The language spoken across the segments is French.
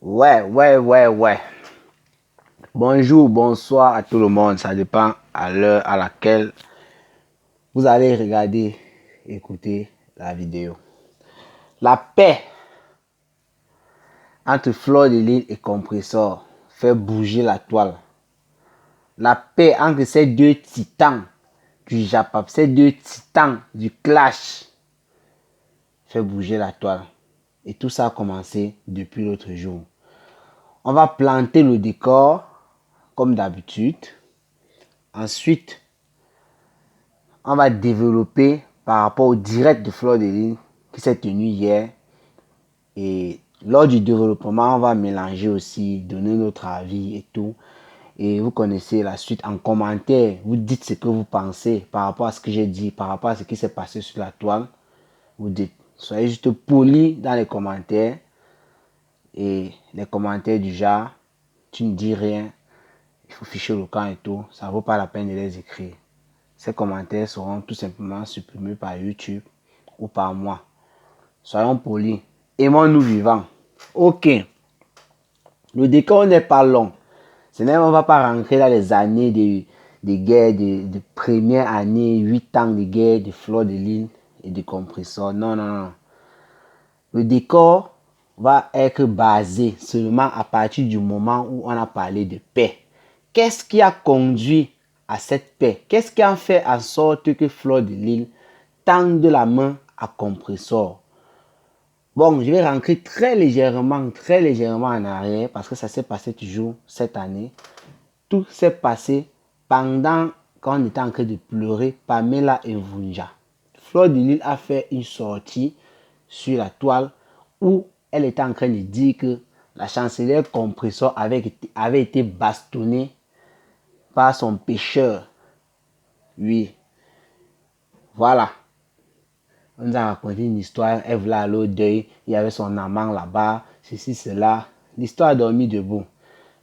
Ouais. Bonjour, bonsoir à tout le monde. Ça dépend à l'heure à laquelle vous allez regarder, écouter la vidéo. La paix entre Fleur de Lys et Compressor fait bouger la toile. La paix entre ces deux titans du Japap, ces deux titans du clash fait bouger la toile. Et tout ça a commencé depuis l'autre jour. On va planter le décor comme d'habitude. Ensuite, on va développer par rapport au direct de Fleur de Lys qui s'est tenu hier. Et lors du développement, on va mélanger aussi, donner notre avis et tout. Et vous connaissez la suite en commentaire. Vous dites ce que vous pensez par rapport à ce que j'ai dit, par rapport à ce qui s'est passé sur la toile. Vous dites, soyez juste poli dans les commentaires. Et les commentaires du genre, tu ne dis rien, il faut ficher le camp et tout. Ça ne vaut pas la peine de les écrire. Ces commentaires seront tout simplement supprimés par YouTube ou par moi. Soyons polis. Aimons-nous vivants. Ok. Le décor n'est pas long. On ne va pas rentrer dans les années de guerre, de première année, 8 ans de guerre de Fleur de Lys et de Compressor. Non. Le décor va être basé seulement à partir du moment où on a parlé de paix. Qu'est-ce qui a conduit à cette paix? Qu'est-ce qui a fait en sorte que Fleur de Lys tende la main à Compressor? Bon, je vais rentrer très légèrement en arrière parce que ça s'est passé toujours cette année. Tout s'est passé pendant qu'on était en train de pleurer Pamela et Vunja. Fleur de Lys a fait une sortie sur la toile où elle était en train de dire que la chancelière Compressor avait été bastonnée par son pécheur. Oui, voilà. On nous a raconté une histoire, elle voulait aller au deuil, il y avait son amant là-bas, ceci, cela. L'histoire a dormi debout.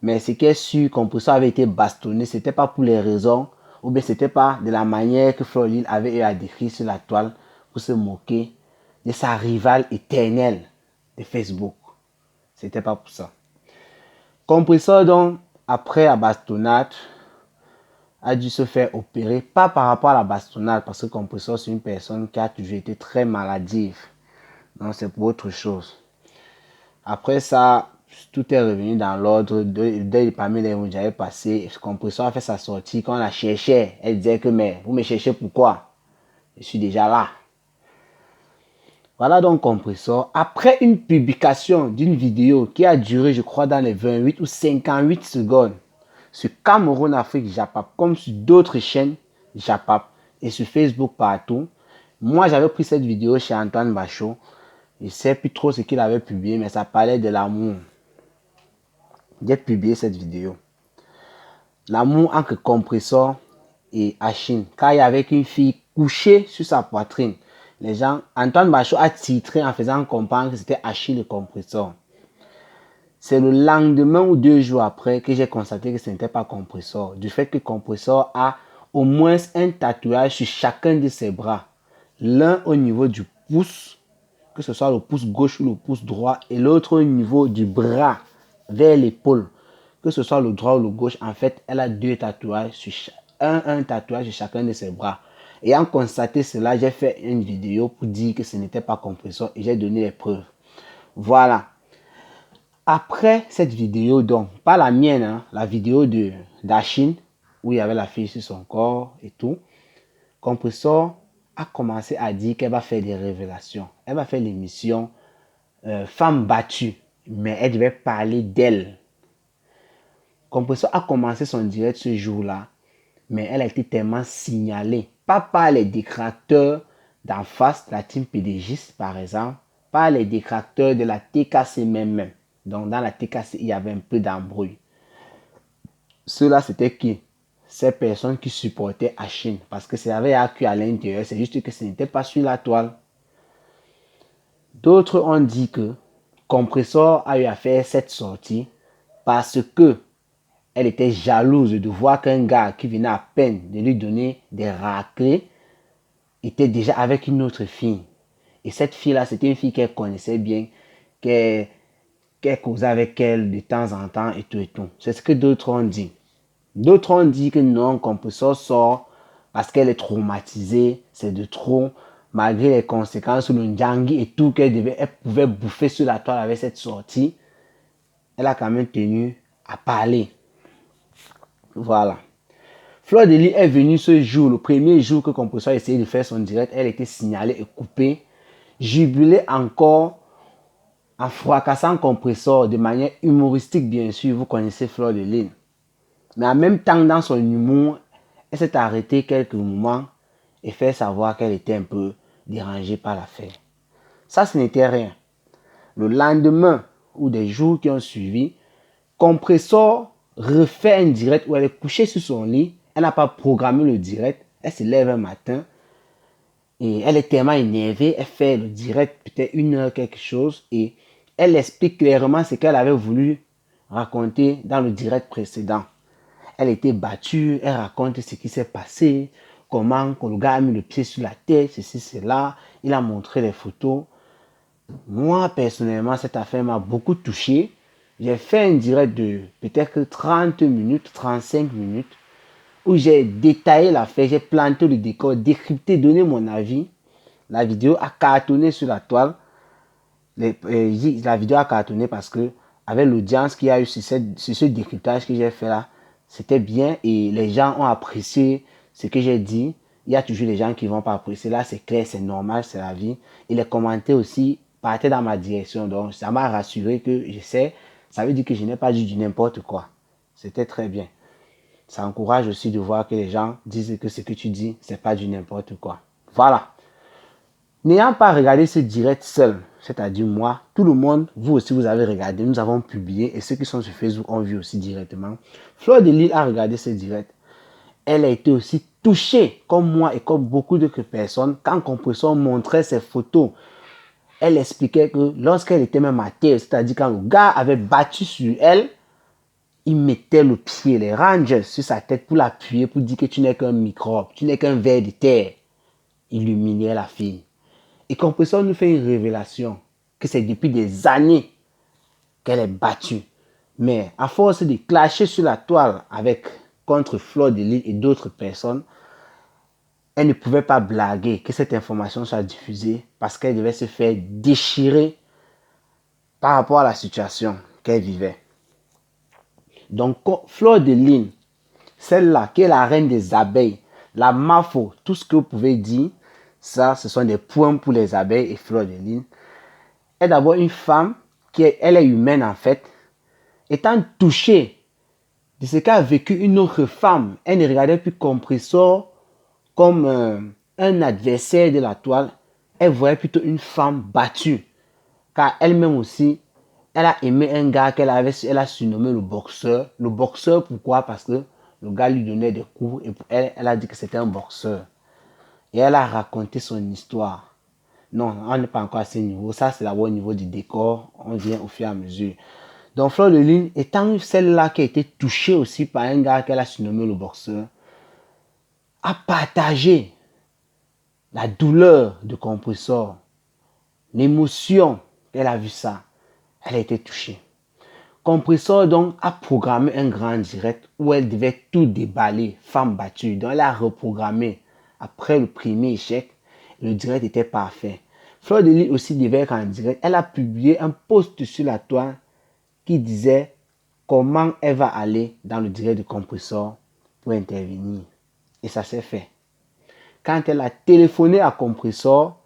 Mais ce qui est sûr, Compressor avait été bastonné, c'était pas pour les raisons, ou bien c'était pas de la manière que Fleur de Lys avait eu à décrire sur la toile pour se moquer de sa rivale éternelle de Facebook. C'était pas pour ça. Compressor donc, après la bastonnade, a dû se faire opérer, pas par rapport à la bastonnade, parce que Compressor c'est une personne qui a toujours été très maladive. Donc c'est pour autre chose. Après ça, tout est revenu dans l'ordre. Dès parmi les mots j'avais passé, Compressor a fait sa sortie. Quand on la cherchait, elle disait que mais vous me cherchez pourquoi? Je suis déjà là. Voilà donc Compressor. Après une publication d'une vidéo qui a duré, je crois, dans les 28 ou 58 secondes sur Cameroun Afrique Japap, comme sur d'autres chaînes Japap et sur Facebook partout. Moi, j'avais pris cette vidéo chez Antoine Bachot. Je ne sais plus trop ce qu'il avait publié, mais ça parlait de l'amour. J'ai publié cette vidéo. L'amour entre Compressor et Achille. Car il y avait une fille couchée sur sa poitrine. Les gens, Antoine Bachot a titré en faisant comprendre que c'était Achille le Compressor. C'est le lendemain ou 2 jours après que j'ai constaté que ce n'était pas Compressor. Du fait que Compressor a au moins un tatouage sur chacun de ses bras. L'un au niveau du pouce, que ce soit le pouce gauche ou le pouce droit, et l'autre au niveau du bras, vers l'épaule. Que ce soit le droit ou le gauche, en fait, elle a 2 tatouages, sur un tatouage sur chacun de ses bras. Ayant constaté cela, j'ai fait une vidéo pour dire que ce n'était pas Compressor et j'ai donné les preuves. Voilà. Après cette vidéo, donc, pas la mienne, hein, la vidéo d'Achille, où il y avait la fille sur son corps et tout, Compressor a commencé à dire qu'elle va faire des révélations. Elle va faire l'émission Femme battue, mais elle devait parler d'elle. Compressor a commencé son direct ce jour-là, mais elle a été tellement signalée, pas par les détracteurs d'en face, la team PDGiste par exemple, pas les détracteurs de la TKC même. Donc dans la TKC, il y avait un peu d'embrouille. Ceux-là, c'était qui? Ces personnes qui supportaient Achille, parce que ça avait acquis à l'intérieur, c'est juste que ce n'était pas sur la toile. D'autres ont dit que Compressor a eu à faire cette sortie parce que elle était jalouse de voir qu'un gars qui venait à peine de lui donner des raclées était déjà avec une autre fille. Et cette fille-là, c'était une fille qu'elle connaissait bien, qu'elle qu'elle causait avec elle de temps en temps et tout et tout. C'est ce que d'autres ont dit. D'autres ont dit que non, Compressor sort parce qu'elle est traumatisée, c'est de trop, malgré les conséquences sur le Ndjangi et tout elle pouvait bouffer sur la toile avec cette sortie. Elle a quand même tenu à parler. Voilà. Fleur de Lys est venue ce jour, le premier jour que Compressor a essayé de faire son direct, elle était signalée et coupée, jubilée encore en fracassant Compressor de manière humoristique, bien sûr. Vous connaissez Fleur de Lys. Mais en même temps, dans son humour, elle s'est arrêtée quelques moments et fait savoir qu'elle était un peu dérangée par l'affaire. Ça, ce n'était rien. Le lendemain ou des jours qui ont suivi, Compressor refait un direct où elle est couchée sur son lit. Elle n'a pas programmé le direct. Elle se lève un matin et elle est tellement énervée. Elle fait le direct peut-être 1 heure quelque chose et elle explique clairement ce qu'elle avait voulu raconter dans le direct précédent. Elle était battue, elle raconte ce qui s'est passé, comment le gars a mis le pied sur la tête, ceci, cela. Il a montré les photos. Moi, personnellement, cette affaire m'a beaucoup touché. J'ai fait un direct de peut-être 30 minutes, 35 minutes, où j'ai détaillé l'affaire, j'ai planté le décor, décrypté, donné mon avis. La vidéo a cartonné sur la toile. La vidéo a cartonné parce que, avec l'audience qu'il y a eu sur ce décryptage que j'ai fait là, c'était bien et les gens ont apprécié ce que j'ai dit. Il y a toujours les gens qui ne vont pas apprécier. Là, c'est clair, c'est normal, c'est la vie. Et les commentaires aussi partaient dans ma direction. Donc, ça m'a rassuré que je sais. Ça veut dire que je n'ai pas dit du n'importe quoi. C'était très bien. Ça encourage aussi de voir que les gens disent que ce que tu dis, c'est pas du n'importe quoi. Voilà. N'ayant pas regardé ce direct seul, c'est-à-dire moi, tout le monde, vous aussi vous avez regardé, nous avons publié et ceux qui sont sur Facebook ont vu aussi directement. Fleur de Lys a regardé ce direct. Elle a été aussi touchée, comme moi et comme beaucoup d'autres personnes, quand Compressor montrait ses photos. Elle expliquait que lorsqu'elle était même à terre, c'est-à-dire quand le gars avait battu sur elle, il mettait le pied, les rangers sur sa tête pour l'appuyer, pour dire que tu n'es qu'un microbe, tu n'es qu'un ver de terre. Il humiliait la fille. Et Compressor nous fait une révélation que c'est depuis des années qu'elle est battue. Mais à force de clasher sur la toile contre Fleur de Lys et d'autres personnes, elle ne pouvait pas blaguer que cette information soit diffusée parce qu'elle devait se faire déchirer par rapport à la situation qu'elle vivait. Donc, Fleur de Lys, celle-là qui est la reine des abeilles, la mafo, tout ce que vous pouvez dire, ça, ce sont des points pour les abeilles et Fleur de Lys, est d'abord une femme elle est humaine en fait, étant touchée de ce qu'a vécu une autre femme. Elle ne regardait plus Compressor comme un adversaire de la toile. Elle voyait plutôt une femme battue. Car elle-même aussi, elle a aimé un gars elle a surnommé le boxeur. Le boxeur, pourquoi? Parce que le gars lui donnait des coups et pour elle, elle a dit que c'était un boxeur. Et elle a raconté son histoire. Non, on n'est pas encore à ce niveau. Ça, c'est d'abord au niveau du décor. On vient au fur et à mesure. Donc, Fleur de Lys, étant celle-là qui a été touchée aussi par un gars qu'elle a surnommé le boxeur, a partagé la douleur de Compressor, l'émotion qu'elle a vu ça. Elle a été touchée. Compressor donc a programmé un grand direct où elle devait tout déballer, femme battue. Donc, elle a reprogrammé après le premier échec. Le direct était parfait. Fleur de Lys aussi devait être en direct. Elle a publié un post sur la toile qui disait comment elle va aller dans le direct de Compressor pour intervenir. Et ça s'est fait. Quand elle a téléphoné à Compressor,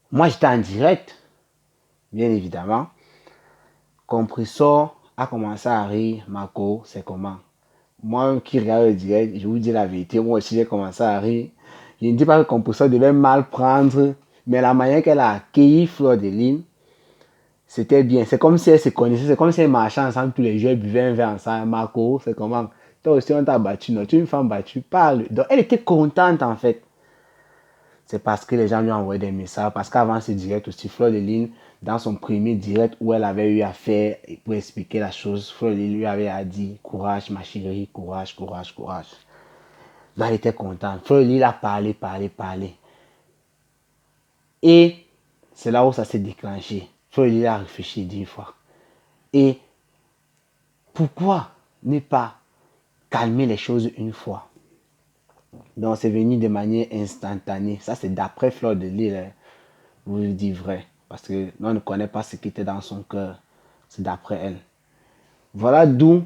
moi j'étais en direct, bien évidemment. Compressor a commencé à rire. Marco, c'est comment? Moi qui regarde le direct, je vous dis la vérité, moi aussi j'ai commencé à rire. Je ne dis pas que Compressor devait mal prendre, mais la manière qu'elle a accueilli Fleur de Lys, c'était bien. C'est comme si elles se connaissaient. C'est comme si elles marchaient ensemble tous les jours, elles buvaient un verre ensemble. Marco, c'est comment? Toi aussi, on t'a battu. Non, tu es une femme battue. Parle. Donc, elle était contente, en fait. C'est parce que les gens lui ont envoyé des messages. Parce qu'avant ce direct aussi, Fleur de Lys, dans son premier direct où elle avait eu à faire pour expliquer la chose, Fleur de Lys lui avait dit courage, ma chérie, courage, courage, courage. Donc, elle était contente. Fleur de Lys a parlé, parlé, parlé. Et c'est là où ça s'est déclenché. Fleur de Lys a réfléchi 10 fois. Et pourquoi ne pas calmer les choses une fois? Donc, c'est venu de manière instantanée. Ça, c'est d'après Fleur de Lys, hein. Vous le dites vrai. Parce que on ne connaît pas ce qui était dans son cœur. C'est d'après elle. Voilà d'où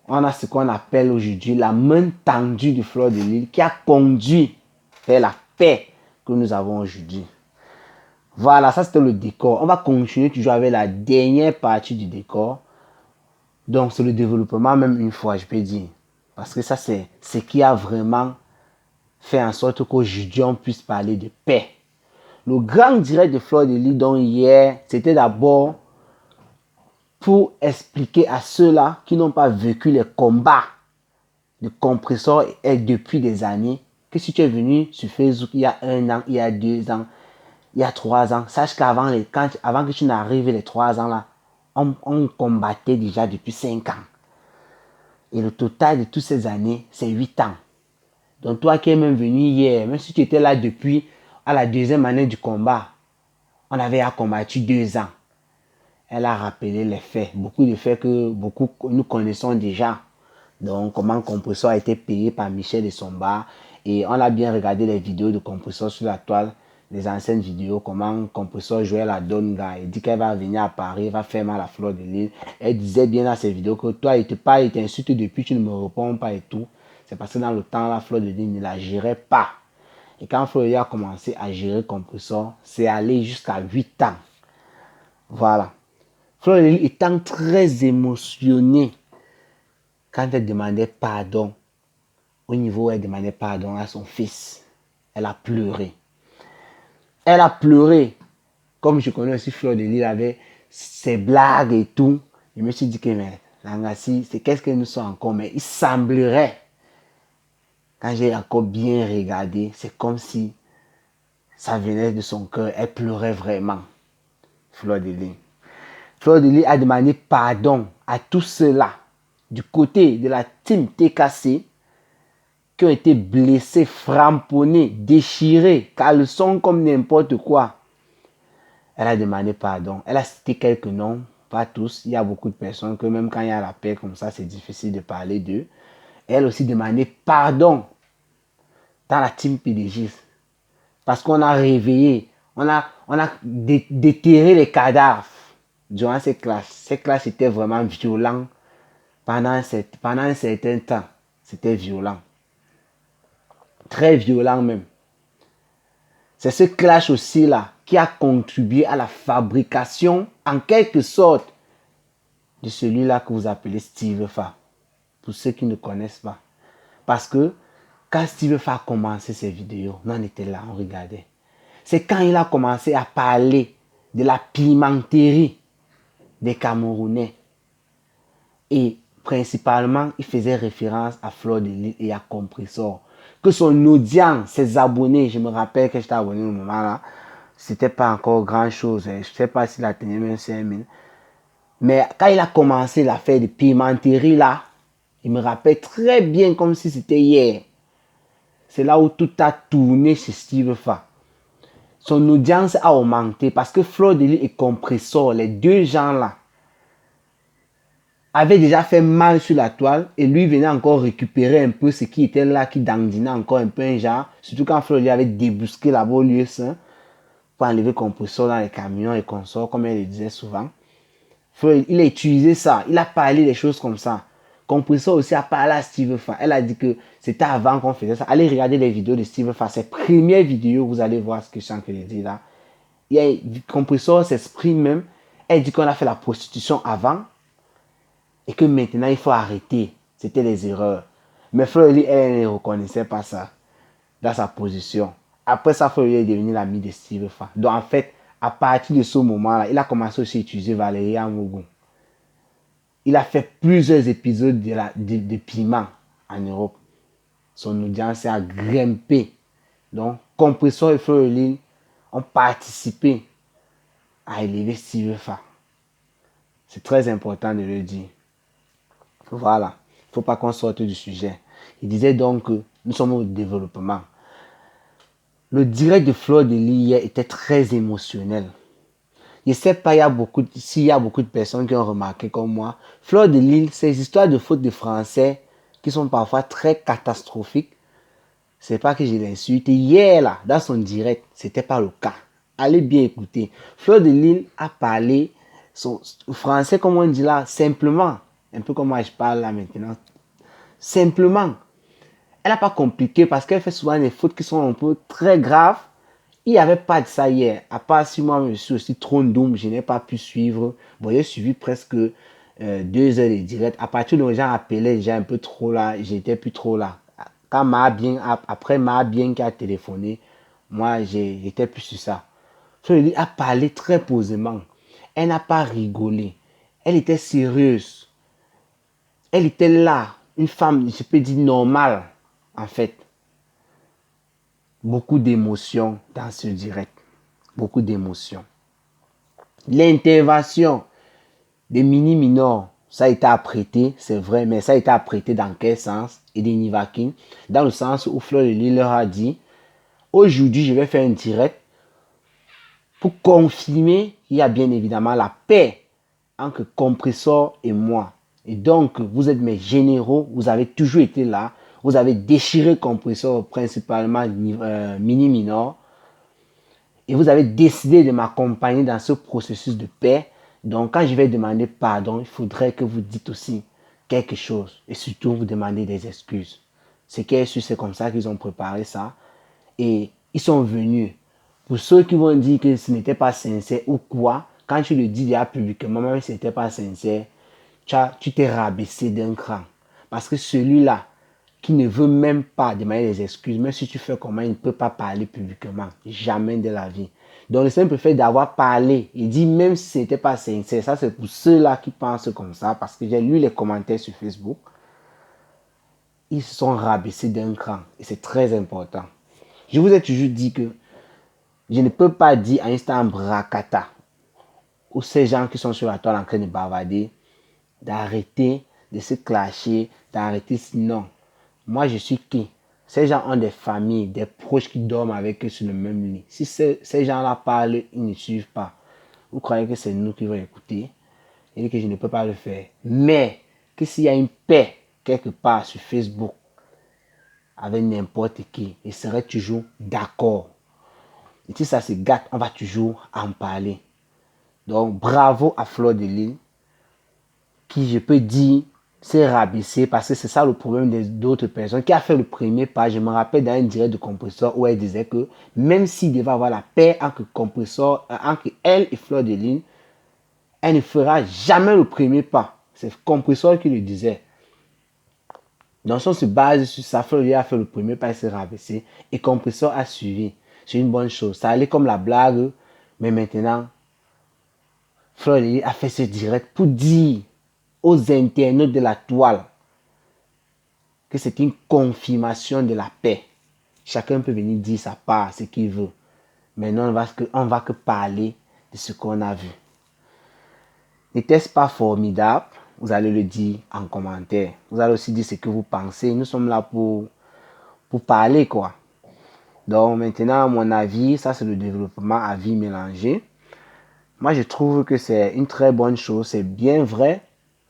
on a ce qu'on appelle aujourd'hui la main tendue de Fleur de Lys qui a conduit vers la paix que nous avons aujourd'hui. Voilà, ça c'était le décor. On va continuer toujours avec la dernière partie du décor. Donc, c'est le développement, même une fois, je peux dire. Parce que ça, c'est ce qui a vraiment fait en sorte qu'aujourd'hui, on puisse parler de paix. Le grand direct de Fleur de Lys, donc hier, c'était d'abord pour expliquer à ceux-là qui n'ont pas vécu les combats de compresseurs et depuis des années, que si tu es venu sur Facebook il y a 1 an, il y a 2 ans, il y a 3 ans, sache qu'avant avant que tu n'arrives les 3 ans là, on combattait déjà depuis 5 ans. Et le total de toutes ces années, c'est 8 ans. Donc toi qui es même venu hier, même si tu étais là depuis à la 2e année du combat, on avait à combattu 2 ans. Elle a rappelé les faits, beaucoup de faits que beaucoup nous connaissons déjà. Donc comment Compressor a été payé par Michel de Somba. Et on a bien regardé les vidéos de Compressor sur la toile, les anciennes vidéos, comment Compressor jouait la Donga. Elle dit qu'elle va venir à Paris, elle va faire mal à Fleur de Lys. Elle disait bien dans ses vidéos que toi, il t'insulte depuis, tu ne me réponds pas et tout. C'est parce que dans le temps, la Fleur de Lys ne la gérait pas. Et quand Fleur de Lys a commencé à gérer Compressor, c'est allé jusqu'à 8 ans. Voilà. Fleur de Lys étant très émotionnée quand elle demandait pardon, au niveau où elle demandait pardon à son fils, elle a pleuré. Elle a pleuré. Comme je connais aussi Fleur de Lys, elle avait ses blagues et tout. Je me suis dit que mais Langassi, c'est qu'est-ce que nous sommes encore. Mais il semblerait, quand j'ai encore bien regardé, c'est comme si ça venait de son cœur. Elle pleurait vraiment. Fleur de Lys. Fleur de Lys a demandé pardon à tous ceux-là du côté de la team TKC qui ont été blessés, frapponnés, déchirés, caleçons comme n'importe quoi. Elle a demandé pardon. Elle a cité quelques noms, pas tous. Il y a beaucoup de personnes que même quand il y a la paix comme ça, c'est difficile de parler d'eux. Elle a aussi demandé pardon dans la team PDG. Parce qu'on a réveillé, on a déterré les cadavres durant ces classes. Ces classes étaient vraiment violentes pendant un certain temps. C'était violent. Très violent même. C'est ce clash aussi là qui a contribué à la fabrication en quelque sorte de celui-là que vous appelez Steve Fa. Pour ceux qui ne connaissent pas. Parce que quand Steve Fa a commencé ses vidéos, on était là, on regardait. C'est quand il a commencé à parler de la pimenterie des Camerounais. Et principalement, il faisait référence à Fleur de Lys et à Compressor. Que son audience, ses abonnés, je me rappelle que j'étais abonné au moment là, c'était pas encore grand chose. Je sais pas s'il a tenu même 5000. Mais quand il a commencé l'affaire de pimenterie là, il me rappelle très bien comme si c'était hier. C'est là où tout a tourné chez Steve Fa. Son audience a augmenté parce que Fleur de Lys et Compressor, les deux gens là, avaient déjà fait mal sur la toile et lui venait encore récupérer un peu ce qui était là, qui dandinait encore un peu un genre. Surtout quand Fleur de Lys avait débusqué la lieu sain pour enlever Compressor dans les camions et consorts, comme elle le disait souvent. Il a utilisé ça, il a parlé des choses comme ça. Compressor aussi a parlé à Steve Fa. Elle a dit que c'était avant qu'on faisait ça. Allez regarder les vidéos de Steve Fa. Ses premières vidéos, vous allez voir ce que je sens que je dis là. Compressor s'exprime même. Elle dit qu'on a fait la prostitution avant et que maintenant il faut arrêter. C'était des erreurs. Mais Fleur de Lys, elle ne reconnaissait pas ça dans sa position. Après ça, Fleur de Lys est devenue l'ami de Steve Fa. Donc en fait, à partir de ce moment-là, il a commencé aussi à utiliser Valérie Amougou. Il a fait plusieurs épisodes de Piment en Europe. Son audience a grimpé. Donc, Compressor et Fleur de Lys ont participé à élever Steve Fa. C'est très important de le dire. Voilà. Il ne faut pas qu'on sorte du sujet. Il disait donc que nous sommes au développement. Le direct de Fleur de Lys était très émotionnel. Je ne sais pas s'il y a beaucoup de personnes qui ont remarqué comme moi. Fleur de Lys, ces histoires de fautes de français qui sont parfois très catastrophiques, c'est pas que je l'insulte. Hier, là, dans son direct, c'était pas le cas. Allez bien écouter. Fleur de Lys a parlé son français, comme on dit là, simplement. Un peu comme moi je parle là maintenant. Simplement. Elle n'a pas compliqué parce qu'elle fait souvent des fautes qui sont un peu très graves. Il n'y avait pas de ça hier. À part si moi je suis aussi trop doom, je n'ai pas pu suivre. Bon, j'ai suivi presque 2 heures de direct. À partir où les gens appelaient déjà un peu trop là, j'étais plus trop là. Quand après Ma Bien qui a téléphoné, moi j'étais plus sur ça. Elle a parlé très posément. Elle n'a pas rigolé. Elle était sérieuse. Elle était là. Une femme, je peux dire normale, en fait. Beaucoup d'émotions dans ce direct. Beaucoup d'émotions. L'intervention des mini minors, ça a été apprêté, c'est vrai, mais ça a été apprêté dans quel sens? Et des Nivakin, dans le sens où Fleur de Lys leur a dit, aujourd'hui je vais faire un direct pour confirmer qu'il y a bien évidemment la paix entre Compressor et moi. Et donc, vous êtes mes généraux, vous avez toujours été là, vous avez déchiré Compressor, principalement Mini Minor, et vous avez décidé de m'accompagner dans ce processus de paix. Donc, quand je vais demander pardon, il faudrait que vous dites aussi quelque chose, et surtout vous demandez des excuses. C'est comme ça qu'ils ont préparé ça, et ils sont venus. Pour ceux qui vont dire que ce n'était pas sincère ou quoi, quand tu le dis déjà publiquement, même si ce n'était pas sincère, tu t'es rabaissé d'un cran. Parce que celui-là, qui ne veut même pas demander des excuses, même si tu fais comment, il ne peut pas parler publiquement. Jamais de la vie. Donc le simple fait d'avoir parlé, il dit même si ce n'était pas sincère, ça c'est pour ceux-là qui pensent comme ça, parce que j'ai lu les commentaires sur Facebook, ils se sont rabaissés d'un cran. Et c'est très important. Je vous ai toujours dit que je ne peux pas dire à instant bracata ou ces gens qui sont sur la toile en train de bavarder d'arrêter de se clasher, d'arrêter sinon. Moi, je suis qui? Ces gens ont des familles, des proches qui dorment avec eux sur le même lit. Si ces gens-là parlent, ils ne suivent pas. Vous croyez que c'est nous qui vont écouter? Et que je ne peux pas le faire. Mais que s'il y a une paix quelque part sur Facebook avec n'importe qui, ils seraient toujours d'accord. Et si ça se gâte, on va toujours en parler. Donc, bravo à Fleur de Lys, qui, je peux dire, s'est rabaissé parce que c'est ça le problème d'autres personnes qui a fait le premier pas. Je me rappelle dans un direct de Compressor où elle disait que même s'il devait avoir la paix entre Compressor, entre elle et Fleur de Lys, elle ne fera jamais le premier pas. C'est Compressor qui le disait. Donc, si on se base sur ça, Fleur de Lys a fait le premier pas, elle s'est rabaissé et Compressor a suivi. C'est une bonne chose. Ça allait comme la blague, mais maintenant, Fleur de Lys a fait ce direct pour dire aux internautes de la toile que c'est une confirmation de la paix. Chacun peut venir dire sa part, ce qu'il veut. Mais non, on va que parler de ce qu'on a vu. N'était-ce pas formidable? Vous allez le dire en commentaire. Vous allez aussi dire ce que vous pensez. Nous sommes là pour parler, quoi. Donc maintenant, à mon avis, ça c'est le développement à vie mélangée. Moi, je trouve que c'est une très bonne chose. C'est bien vrai.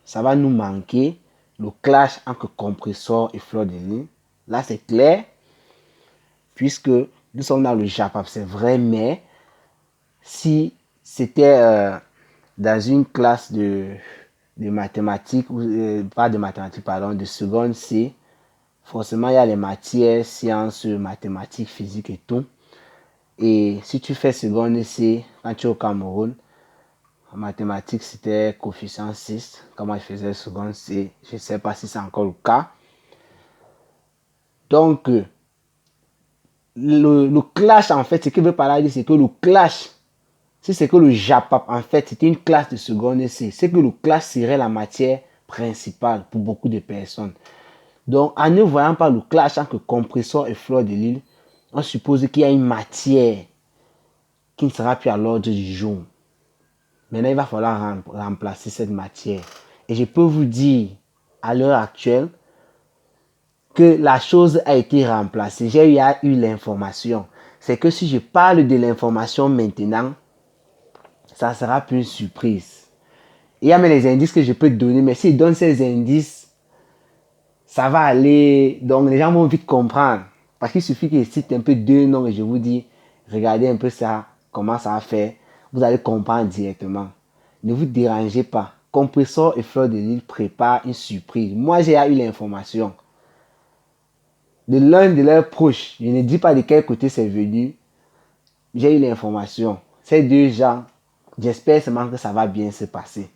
Ça va nous manquer. Le clash entre Compressor et Fleur de Lys. Là, c'est clair. Puisque nous sommes dans le Japon, c'est vrai. Mais si c'était dans une classe de mathématiques, ou pas de mathématiques, pardon, de seconde C, forcément, il y a les matières, sciences, mathématiques, physique et tout. Et si tu fais seconde C, quand tu es au Cameroun, en mathématiques, c'était coefficient 6. Comment je faisais seconde C, je ne sais pas si c'est encore le cas. Donc, le clash, en fait, ce qu'il veut par là, c'est que le clash, si c'est que le JAPAP, en fait, c'était une classe de seconde C, c'est que le clash serait la matière principale pour beaucoup de personnes. Donc, en ne voyant pas le clash entre Compressor et Fleur de Lys, on suppose qu'il y a une matière qui ne sera plus à l'ordre du jour. Maintenant, il va falloir remplacer cette matière. Et je peux vous dire, à l'heure actuelle, que la chose a été remplacée. J'ai eu l'information. C'est que si je parle de l'information maintenant, ça sera plus une surprise. Il y a même les indices que je peux te donner, mais s'il donne ces indices, ça va aller. Donc les gens vont vite comprendre. Parce qu'il suffit qu'ils citent un peu deux noms et je vous dis, regardez un peu ça, comment ça va faire. Vous allez comprendre directement. Ne vous dérangez pas. Compressor et Fleur de Lys préparent une surprise. Moi, j'ai eu l'information de l'un de leurs proches. Je ne dis pas de quel côté c'est venu. J'ai eu l'information. Ces deux gens, j'espère seulement que ça va bien se passer.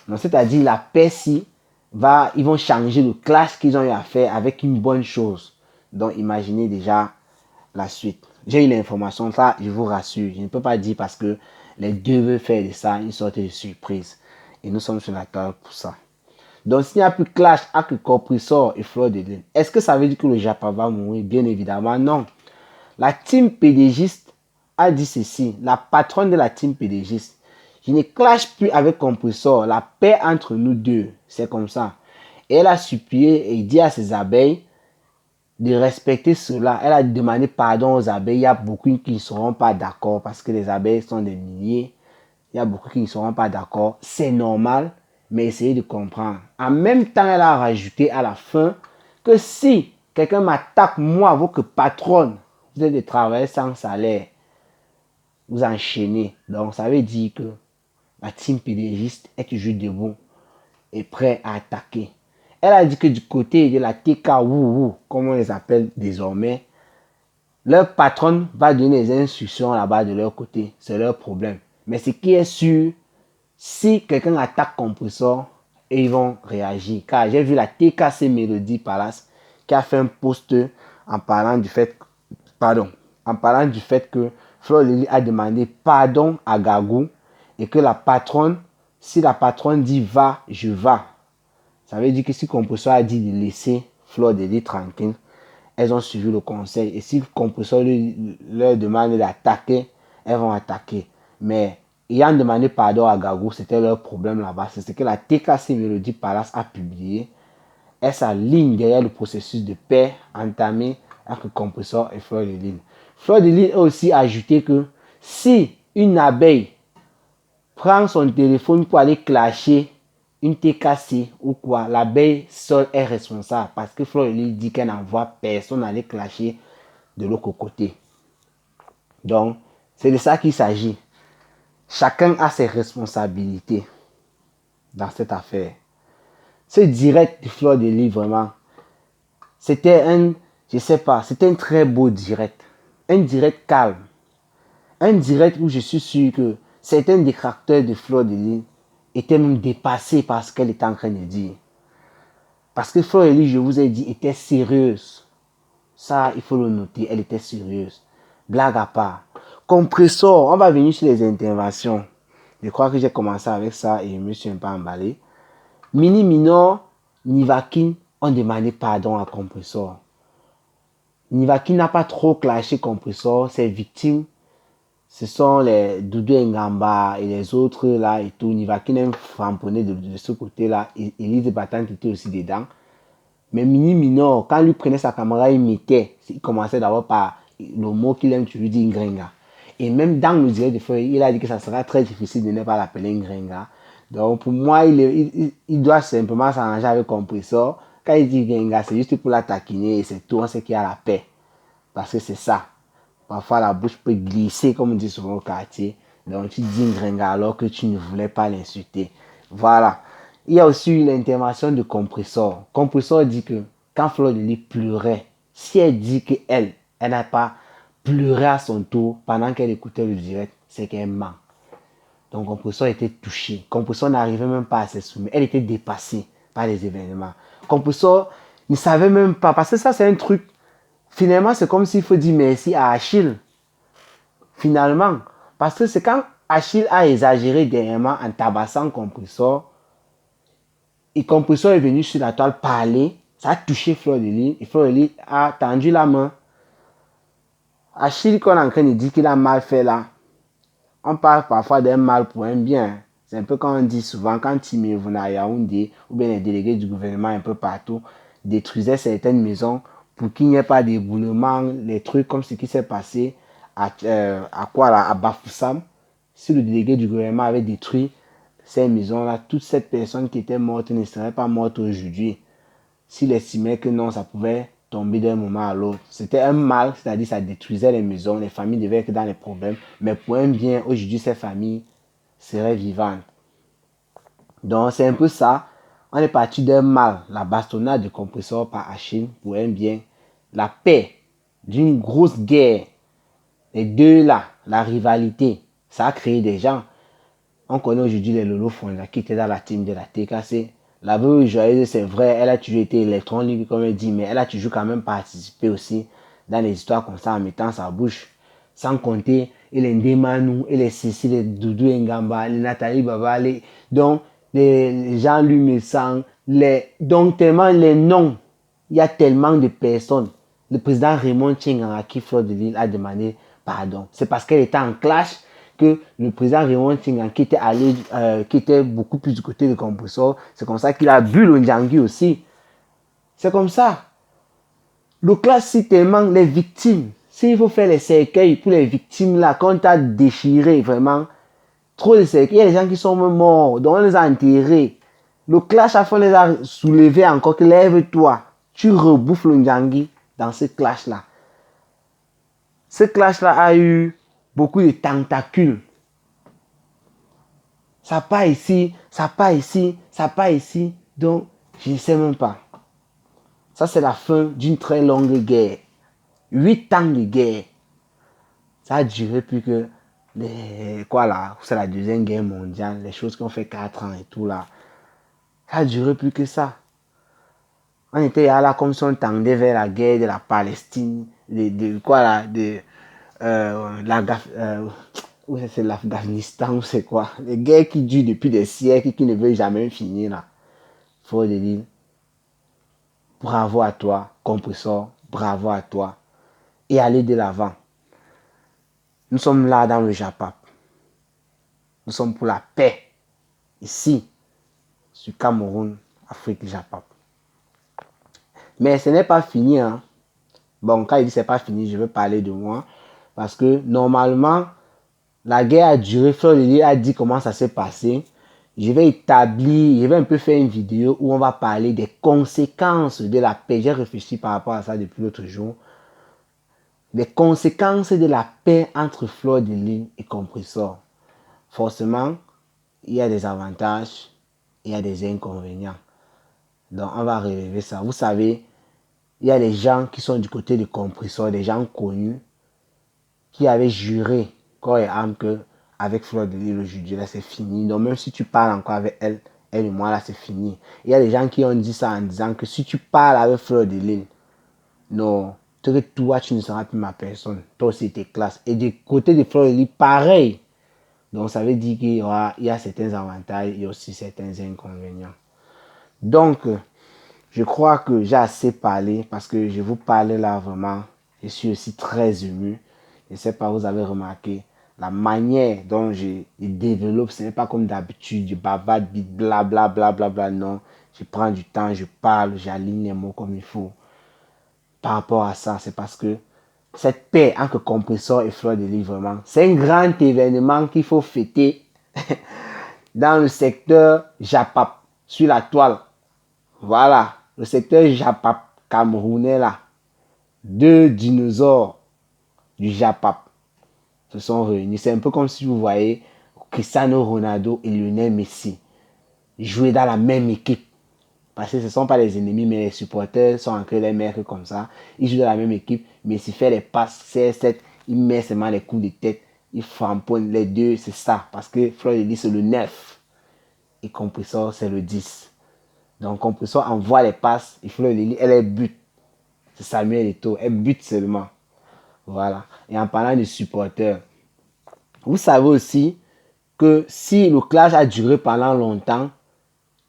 Donc, c'est-à-dire la paix si ils vont changer le clash qu'ils ont eu à faire avec une bonne chose. Donc, imaginez déjà la suite. J'ai eu l'information, ça, je vous rassure. Je ne peux pas dire parce que les deux veulent faire de ça une sorte de surprise. Et nous sommes sur la table pour ça. Donc, s'il n'y a plus de clash entre Compressor et Fleur de Lys, est-ce que ça veut dire que le Japon va mourir? Bien évidemment, non. La team PDGiste a dit ceci. La patronne de la team PDGiste. Je ne clash plus avec Compressor. La paix entre nous deux. C'est comme ça. Et elle a supplié et dit à ses abeilles de respecter cela. Elle a demandé pardon aux abeilles. Il y a beaucoup qui ne seront pas d'accord parce que les abeilles sont des milliers. Il y a beaucoup qui ne seront pas d'accord. C'est normal, mais essayez de comprendre. En même temps, elle a rajouté à la fin que si quelqu'un m'attaque, moi, votre patronne, vous êtes des travailleurs sans salaire, vous enchaînez. Donc, ça veut dire que la team PDGiste est toujours debout et prêt à attaquer. Elle a dit que du côté de la TK Wouhou, comme on les appelle désormais, leur patronne va donner les instructions là-bas de leur côté. C'est leur problème. Mais ce qui est sûr, si quelqu'un attaque Compressor, et ils vont réagir. Car j'ai vu la TKC Melody Palace qui a fait un post en parlant du fait, que Fleur de Lys a demandé pardon à Gagou et que la patronne, si la patronne dit va, je vais. Ça veut dire que si Compressor a dit de laisser Fleur de Lys tranquille, elles ont suivi le conseil. Et si Compressor leur demande d'attaquer, elles vont attaquer. Mais ayant demandé pardon à Gagou, c'était leur problème là-bas. C'est ce que la TKC Melody Palace a publié. Elle s'aligne derrière le processus de paix entamé entre Compressor et Fleur de Lys. Fleur de Lys a aussi ajouté que si une abeille prend son téléphone pour aller clasher une TKC ou quoi, l'abeille seule est responsable parce que Fleur de Lys dit qu'elle n'envoie personne aller clasher de l'autre côté. Donc, c'est de ça qu'il s'agit. Chacun a ses responsabilités dans cette affaire. Ce direct de Fleur de Lys, vraiment, c'était c'était un très beau direct. Un direct calme. Un direct où je suis sûr que certains détracteurs de Fleur de Lys étaient même dépassés par ce qu'elle était en train de dire. Parce que Fleur de Lys, je vous ai dit, était sérieuse. Ça, il faut le noter, elle était sérieuse. Blague à part. Compressor, on va venir sur les interventions. Je crois que j'ai commencé avec ça et je me suis un peu emballé. Mini Minor, Nivakin ont demandé pardon à Compressor. Nivakin n'a pas trop clashé Compressor, ses victimes, ce sont les Doudou Ngamba et les autres là et tout. Nivakin est framponné de ce côté-là. Elise Battante était aussi dedans. Mais Mini Minor, quand lui prenait sa caméra, il commençait d'abord par le mot qu'il aime, tu lui dis Ngrenga. Et même dans le direct de Fleur, il a dit que ça sera très difficile de ne pas l'appeler Ngrenga. Donc pour moi, il doit simplement s'arranger avec Compressor. Quand il dit Ngrenga, c'est juste pour la taquiner et c'est tout, on sait qu'il y a la paix. Parce que c'est ça. Parfois la bouche peut glisser, comme on dit souvent au quartier. Donc tu dis Ngrenga alors que tu ne voulais pas l'insulter. Voilà. Il y a aussi eu l'intervention de Compressor. Compressor dit que quand Fleur de Lys pleurait, si elle dit qu'elle n'a pas pleuré à son tour pendant qu'elle écoutait le direct, c'est qu'elle ment. Donc Compressor était touché. Compressor n'arrivait même pas à se soumettre. Elle était dépassée par les événements. Compressor ne savait même pas, parce que ça c'est un truc, finalement c'est comme s'il faut dire merci à Achille. Finalement, parce que c'est quand Achille a exagéré dernièrement en tabassant Compressor, et Compressor est venu sur la toile parler, ça a touché Fleur de Lys, et Fleur de Lys a tendu la main. Achille, qu'on est en train de dire qu'il a mal fait là, on parle parfois d'un mal pour un bien. C'est un peu comme on dit souvent, quand Timévoune à Yaoundé, ou bien les délégués du gouvernement un peu partout, détruisaient certaines maisons pour qu'il n'y ait pas d'éboulement, les trucs comme ce qui s'est passé à Bafoussam. si le délégué du gouvernement avait détruit ces maisons-là, toutes ces personnes qui étaient mortes ne seraient pas mortes aujourd'hui. S'il estimait que non, ça pouvait tomber d'un moment à l'autre. C'était un mal, c'est-à-dire ça détruisait les maisons, les familles devaient être dans les problèmes. Mais pour un bien, aujourd'hui, ces familles seraient vivantes. Donc c'est un peu ça. On est parti d'un mal, la bastonnade de compresseur par Achille pour un bien. La paix d'une grosse guerre. Les deux là, la rivalité, ça a créé des gens. On connaît aujourd'hui les Lolo Fonda qui étaient dans la team de la TKC. La veuve joyeuse, c'est vrai, elle a toujours été électron libre comme elle dit, mais elle a toujours quand même participé aussi dans les histoires comme ça en mettant sa bouche. Sans compter, et les Ndemanou, et les Cécile, les Doudou Ngamba, les Nathalie Baba, donc les Jean-Louis Messang, donc tellement les noms, il y a tellement de personnes. Le président Raymond Tchengaraki, Fleur de Lille, a demandé pardon. C'est parce qu'elle était en clash que le président Raymond Tchengaraki qui était allé, qui était beaucoup plus du côté de Compressor, c'est comme ça qu'il a bu le Ndjangui aussi. C'est comme ça. Le clash, c'est tellement les victimes. S'il faut faire les cercueils pour les victimes là, quand tu as déchiré vraiment, trop de cercueils, il y a des gens qui sont morts, donc on les a enterrés. Le clash, à fond, les a soulevés encore, que lève-toi. Tu rebouffes le Ndjangui dans ce clash-là. Ce clash-là a eu beaucoup de tentacules. Ça part ici, ça part ici, ça part ici. Donc, je ne sais même pas. Ça, c'est la fin d'une très longue guerre. 8 ans de guerre. Ça a duré plus que c'est la deuxième guerre mondiale, les choses qui ont fait 4 ans et tout là. Ça a duré plus que ça. On était là comme si on tendait vers la guerre de la Palestine, c'est l'Afghanistan ou c'est quoi. Les guerres qui durent depuis des siècles, qui ne veulent jamais finir là. Faut le dire. Bravo à toi, compresseur, bravo à toi. Et aller de l'avant. Nous sommes là dans le Japap. Nous sommes pour la paix. Ici, sur Cameroun, Afrique, Japap. Mais ce n'est pas fini. Hein. Bon, quand il dit c'est pas fini, je veux parler de moi. Parce que normalement, la guerre a duré. Fleur de Lille a dit comment ça s'est passé. Je vais un peu faire une vidéo où on va parler des conséquences de la paix. J'ai réfléchi par rapport à ça depuis l'autre jour. Les conséquences de la paix entre Fleur de Lille et Compressor. Forcément, il y a des avantages, il y a des inconvénients. Donc, on va relever ça. Vous savez, il y a des gens qui sont du côté du Compressor, des gens connus, qui avaient juré corps et âme que avec Fleur de Lille aujourd'hui, là, c'est fini. Donc, même si tu parles encore avec elle, elle et moi, là, c'est fini. Il y a des gens qui ont dit ça en disant que si tu parles avec Fleur de Lille, non, toi, tu ne seras plus ma personne. Toi aussi, t'es classe. Et du côté de Fleur de Lille, pareil. Donc, ça veut dire qu'il y a certains avantages et aussi certains inconvénients. Donc, je crois que j'ai assez parlé parce que je vous parlais là vraiment. Je suis aussi très ému. Je ne sais pas, vous avez remarqué la manière dont je développe. Ce n'est pas comme d'habitude, je bavarde, blablabla, bla, bla, bla, non. Je prends du temps, je parle, j'aligne les mots comme il faut. Par rapport à ça, c'est parce que cette paix entre Compressor et Fleur de Lille, vraiment, c'est un grand événement qu'il faut fêter dans le secteur Japap, sur la toile. Voilà, le secteur Japap camerounais là. 2 dinosaures du Japap se sont réunis. C'est un peu comme si vous voyez Cristiano Ronaldo et Lionel Messi jouer dans la même équipe. Parce que ce ne sont pas les ennemis, mais les supporters sont encore les mecs comme ça. Ils jouent dans la même équipe, mais s'il fait les passes, CR7, il met seulement les coups de tête, il framponne les deux, c'est ça. Parce que Fleur de Lille, c'est le 9 et Compressor, c'est le 10. Donc Compressor envoie les passes et Fleur de Lille, elle est but. C'est Samuel Eto'o, elle bute seulement. Voilà. Et en parlant de supporters, vous savez aussi que si le clash a duré pendant longtemps,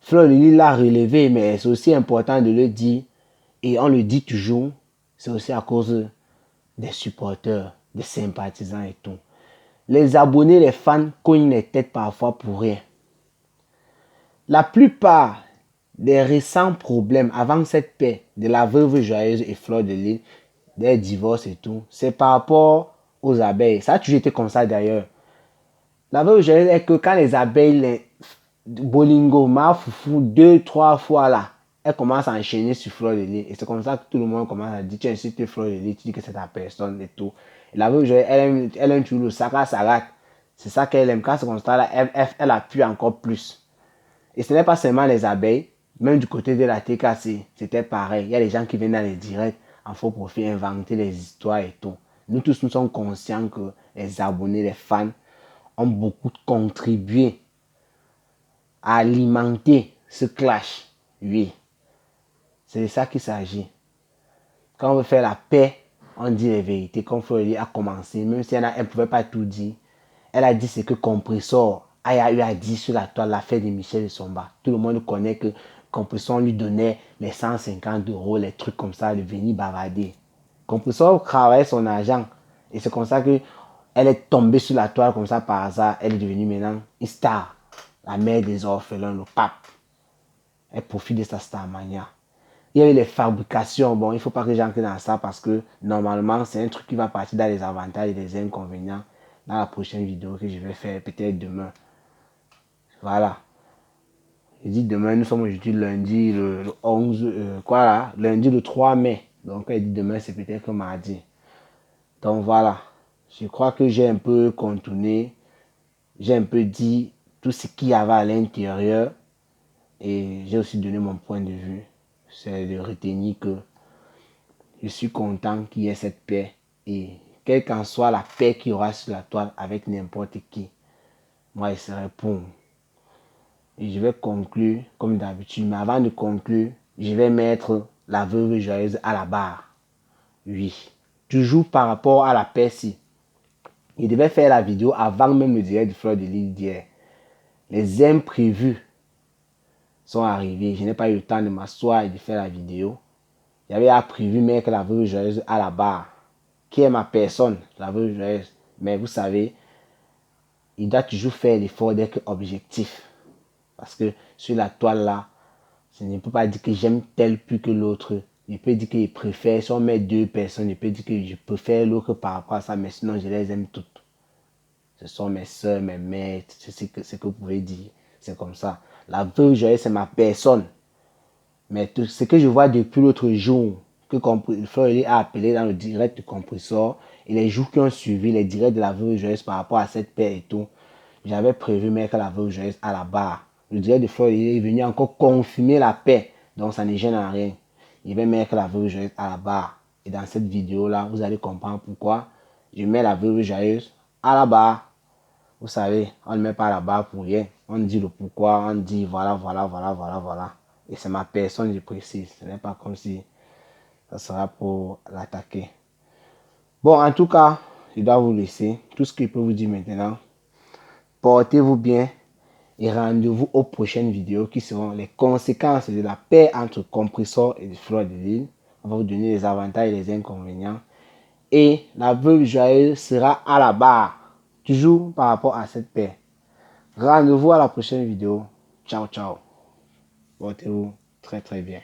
Fleur de Lille l'a relevé, mais c'est aussi important de le dire, et on le dit toujours, c'est aussi à cause des supporters, des sympathisants et tout. Les abonnés, les fans cognent les têtes parfois pour rien. La plupart des récents problèmes avant cette paix de la veuve joyeuse et Fleur de Lille, des divorces et tout, c'est par rapport aux abeilles. Ça a toujours été comme ça d'ailleurs. La veuve joyeuse est que quand les abeilles, les bolingo, mafoufou, 2-3 fois là, elles commencent à enchaîner sur fleur de lys. Et c'est comme ça que tout le monde commence à dire, tu insultes fleur de lys, tu dis que c'est ta personne et tout. Et la veuve joyeuse, elle aime toujours le sarat. C'est ça qu'elle aime. Quand c'est comme ça là, elle appuie encore plus. Et ce n'est pas seulement les abeilles, même du côté de la TKC, c'était pareil. Il y a des gens qui viennent dans les directs en faux profil inventer les histoires et tout. Nous tous, nous sommes conscients que les abonnés, les fans ont beaucoup contribué à alimenter ce clash. Oui, c'est de ça qu'il s'agit. Quand on veut faire la paix, on dit les vérités. Comme Fleury a commencé, même si elle ne pouvait pas tout dire, elle a dit ce que Compressor a eu à dire sur la toile, l'affaire de Michel de Somba. Tout le monde connaît que Compressor lui donnait les 150 €, les trucs comme ça, de venir bavarder. Compressor travaillait son argent. Et c'est comme ça que elle est tombée sur la toile comme ça par hasard. Elle est devenue maintenant une star. La mère des orphelins, le pape. Elle profite de sa starmania. Il y a eu les fabrications. Bon, il ne faut pas que j'entre dans ça parce que normalement, c'est un truc qui va partir dans les avantages et les inconvénients dans la prochaine vidéo que je vais faire peut-être demain. Voilà. Je dis demain, nous sommes aujourd'hui lundi le 11, lundi le 3 mai. Donc, elle dit demain, c'est peut-être mardi. Donc, voilà. Je crois que j'ai un peu contourné, j'ai un peu dit tout ce qu'il y avait à l'intérieur et j'ai aussi donné mon point de vue. C'est de retenir que je suis content qu'il y ait cette paix et quelle qu'en soit la paix qu'il y aura sur la toile avec n'importe qui, moi, je serai pour. Et je vais conclure comme d'habitude. Mais avant de conclure, je vais mettre la veuve joyeuse à la barre. Oui. Toujours par rapport à la paix-ci. Il devait faire la vidéo avant même le direct de Fleur de Lys d'hier. Les imprévus sont arrivés. Je n'ai pas eu le temps de m'asseoir et de faire la vidéo. J'avais prévu mettre la veuve joyeuse à la barre. Qui est ma personne, la veuve joyeuse. Mais vous savez, il doit toujours faire l'effort d'être objectif. Parce que sur la toile là, je ne peux pas dire que j'aime tel plus que l'autre. Je peux dire que je préfère, si on met deux personnes, je peux dire que je préfère l'autre par rapport à ça, mais sinon je les aime toutes. Ce sont mes soeurs, mes mères, c'est ce que vous pouvez dire. C'est comme ça. La veuve joyeuse, c'est ma personne. Mais tout ce que je vois depuis l'autre jour, que Fleury a appelé dans le direct de Compressor, et les jours qui ont suivi, les directs de la veuve joyeuse par rapport à cette paix et tout, j'avais prévu mettre la veuve joyeuse à la barre. Le direct de Fleury est venu encore confirmer la paix, donc ça ne gêne en rien. Il va mettre la veuve joyeuse à la barre. Et dans cette vidéo-là, vous allez comprendre pourquoi je mets la veuve joyeuse à la barre. Vous savez, on ne met pas à la barre pour rien. On dit le pourquoi, on dit voilà. Et c'est ma personne, je précise. Ce n'est pas comme si ça sera pour l'attaquer. Bon, en tout cas, je dois vous laisser. Tout ce que je peux vous dire maintenant. Portez-vous bien et rendez-vous aux prochaines vidéos qui seront les conséquences de la paix entre Compressor et Fleur de Lys. On va vous donner les avantages et les inconvénients. Et la veuve joyeuse sera à la barre. Toujours par rapport à cette paix. Rendez-vous à la prochaine vidéo. Ciao, ciao. Portez-vous très bien.